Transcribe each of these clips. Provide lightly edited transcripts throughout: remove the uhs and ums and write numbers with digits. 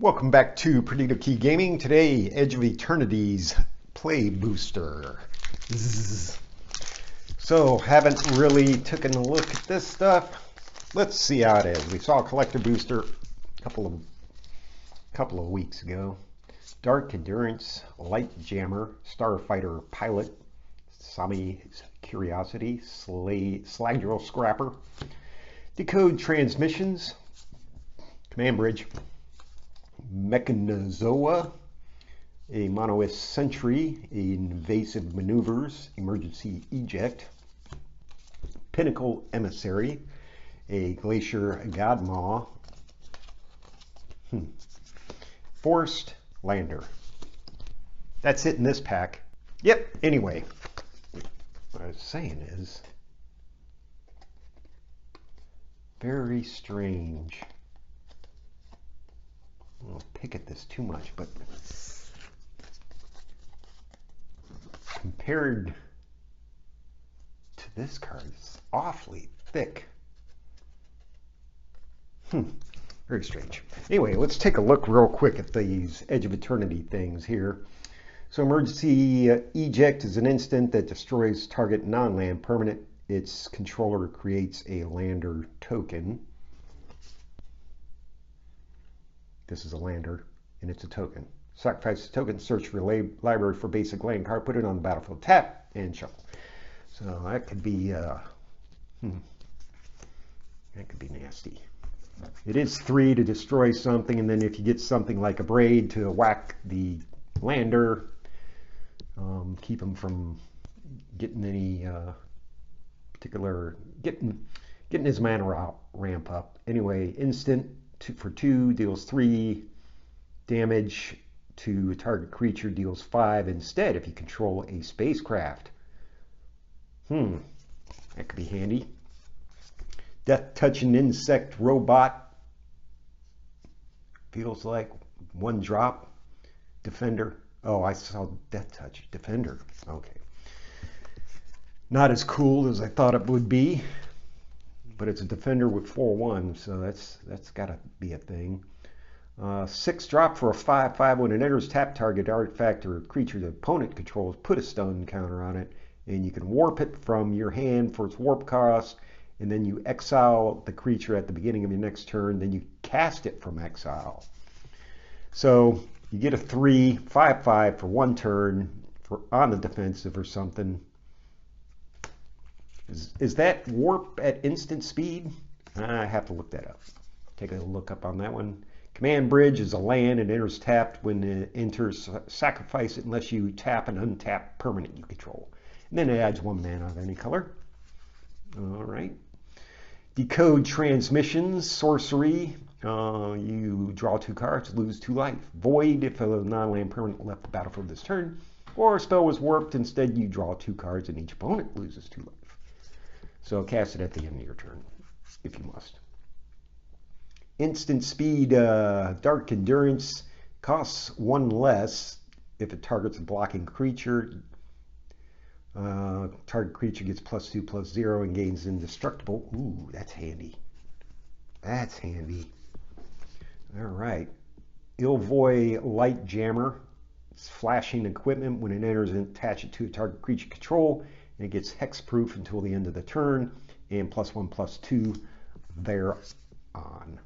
Welcome back to Predictive Key Gaming. Today, Edge of Eternities Play Booster. Zzz. So, haven't really taken a look at this stuff. Let's see how it is. We saw a collector booster a couple of weeks ago. Dark Endurance, Light Jammer, Starfighter Pilot, Sami Curiosity, Slag Drill Scrapper, Decode Transmissions, Command Bridge, Mechanozoa, a Monolith Sentry, Invasive Maneuvers, Emergency Eject, Pinnacle Emissary, a Glacier Godmaw, Forced Lander. That's it in this pack. Yep, anyway, what I was saying is very strange. I won't pick at this too much, but compared to this card, it's awfully thick. Very strange. Anyway, let's take a look real quick at these Edge of Eternity things here. So Emergency Eject is an instant that destroys target non-land permanent. Its controller creates a lander token. This is a lander, and it's a token. Sacrifice the token, search your library for basic land card, put it on the battlefield, tap, and shuffle. So that could be, that could be nasty. It is 3 to destroy something, and then if you get something like a braid to whack the lander, keep him from getting any particular, getting his mana ramp up. Anyway, instant. For 2 deals 3 damage to a target creature, deals 5 instead if you control a spacecraft. That could be handy. Death Touch an insect robot. Feels like 1 drop. Defender. Oh, I saw Death Touch. Defender. Okay. Not as cool as I thought it would be. But it's a defender with 4/1, so that's got to be a thing. 6 drop for a 5/5. When it enters tap target artifact or creature the opponent controls, put a stun counter on it, and you can warp it from your hand for its warp cost, and then you exile the creature at the beginning of your next turn, then you cast it from exile. So you get a 3/5/5 for 1 turn on the defensive or something. Is that warp at instant speed? I have to look that up. Take a look up on that one. Command Bridge is a land. It enters tapped. When it enters, sacrifice it unless you tap an untapped permanent you control. And then it adds 1 mana of any color. All right. Decode Transmissions, sorcery. You draw 2 cards, lose 2 life. Void if a non-land permanent left the battlefield this turn, or a spell was warped. Instead, you draw 2 cards and each opponent loses 2 life. So cast it at the end of your turn, if you must. Instant speed, Dark Endurance, costs 1 less if it targets a blocking creature. Target creature gets +2/+0 and gains indestructible. Ooh, that's handy. That's handy. All right. Ilvoy Light Jammer. It's flashing equipment. When it enters, attach it to a target creature control. And it gets hexproof until the end of the turn, and +1/+2 thereon.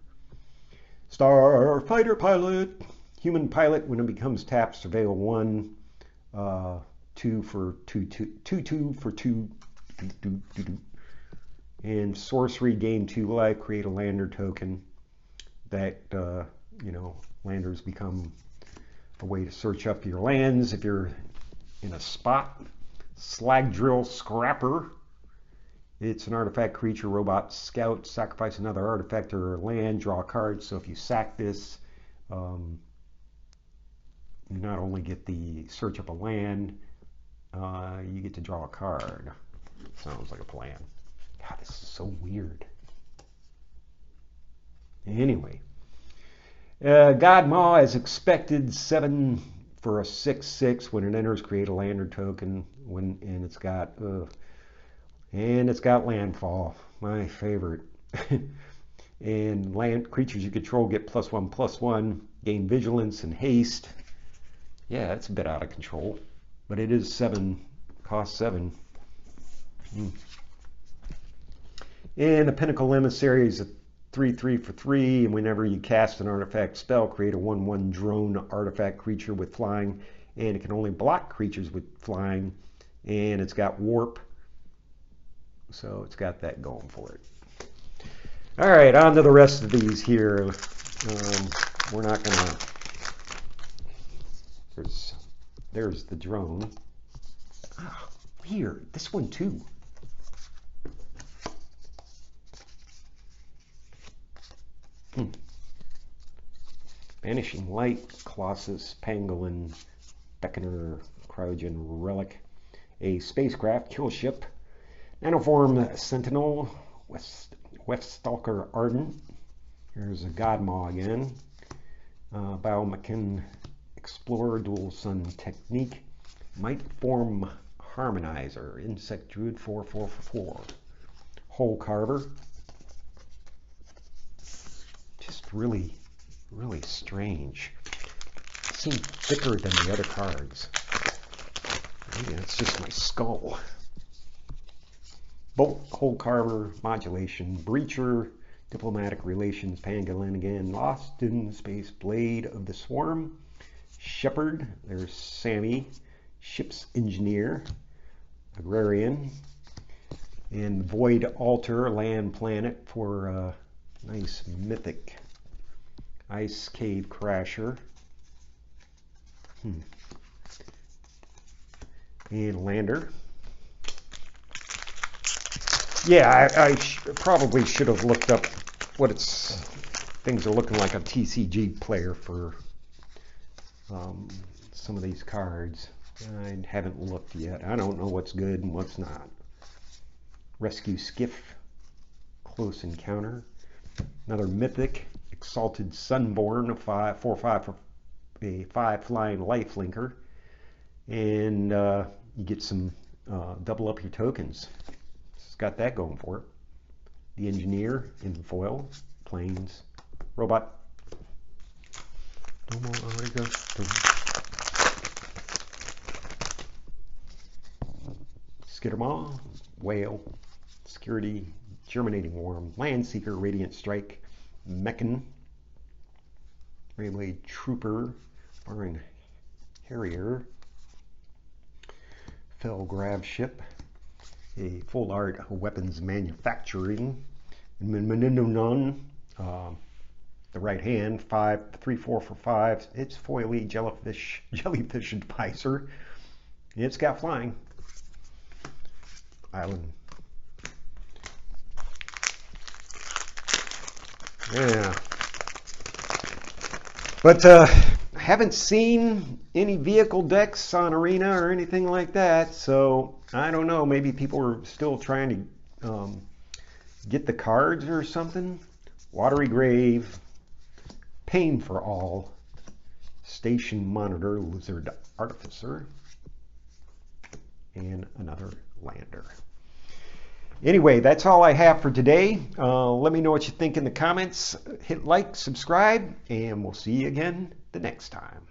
Starfighter Pilot, human pilot. When it becomes tapped, surveil 1, 2 for 2 for 2, and sorcery, gain 2 life. Create a lander token. That landers become a way to search up your lands if you're in a spot. Slag Drill Scrapper. It's an artifact creature, robot, scout. Sacrifice another artifact or land, draw a card. So if you sack this, you not only get the search up a land, you get to draw a card. Sounds like a plan. God, this is so weird. Anyway, Godmaw, as expected, 7 for a 6/6. When it enters, create a lander token. And it's got landfall, my favorite. And land creatures you control get +1/+1. Gain vigilance and haste. Yeah, it's a bit out of control, but it is 7, cost 7. And the Pinnacle Emissary is a 3/3 for 3, and whenever you cast an artifact spell, create a 1/1 drone artifact creature with flying, and it can only block creatures with flying, and it's got warp, so it's got that going for it. All right, on to the rest of these here. We're not gonna. There's the drone. Ah, weird. This one too. Vanishing Light, Colossus, Pangolin, Beckoner, Cryogen Relic, a spacecraft, kill ship, Nanoform Sentinel, Weststalker Ardent. Here's a Godmaw again. Biomechan Explorer, Dual Sun Technique, Might Form Harmonizer, Insect Druid, 4/4 for 4. Hole Carver. Just really strange. Seem thicker than the other cards. Maybe that's just my skull. Bolt, Hole Carver, Modulation, Breacher, Diplomatic Relations, Pangolin again, Lost in Space, Blade of the Swarm, Shepherd, there's Sammy, Ship's Engineer, Agrarian, and Void Altar, Land Planet for a nice mythic Ice Cave Crasher. And Lander. Yeah, I probably should have looked up what things are looking like on TCG Player for some of these cards. I haven't looked yet. I don't know what's good and what's not. Rescue Skiff, Close Encounter, another mythic, Exalted Sunborn, a 4/5 for a 5 flying lifelinker, and you get some double up your tokens. It's got that going for it. The Engineer in foil, Planes, Robot. No more Ariga. Skittermaw, Whale, Security, Germinating Worm, Landseeker, Radiant Strike, Mechan, Railway Trooper, Foreign Harrier, Fell Grab Ship, a Full Art Weapons Manufacturing, Menunun, the right hand, 3/4 for 5. It's foily jellyfish advisor. It's got flying. Island. Yeah. But haven't seen any vehicle decks on Arena or anything like that, so I don't know. Maybe people are still trying to get the cards or something. Watery Grave, Pain for All, Station Monitor, Lizard Artificer, and another Lander. Anyway, that's all I have for today. Let me know what you think in the comments. Hit like, subscribe, and we'll see you again the next time.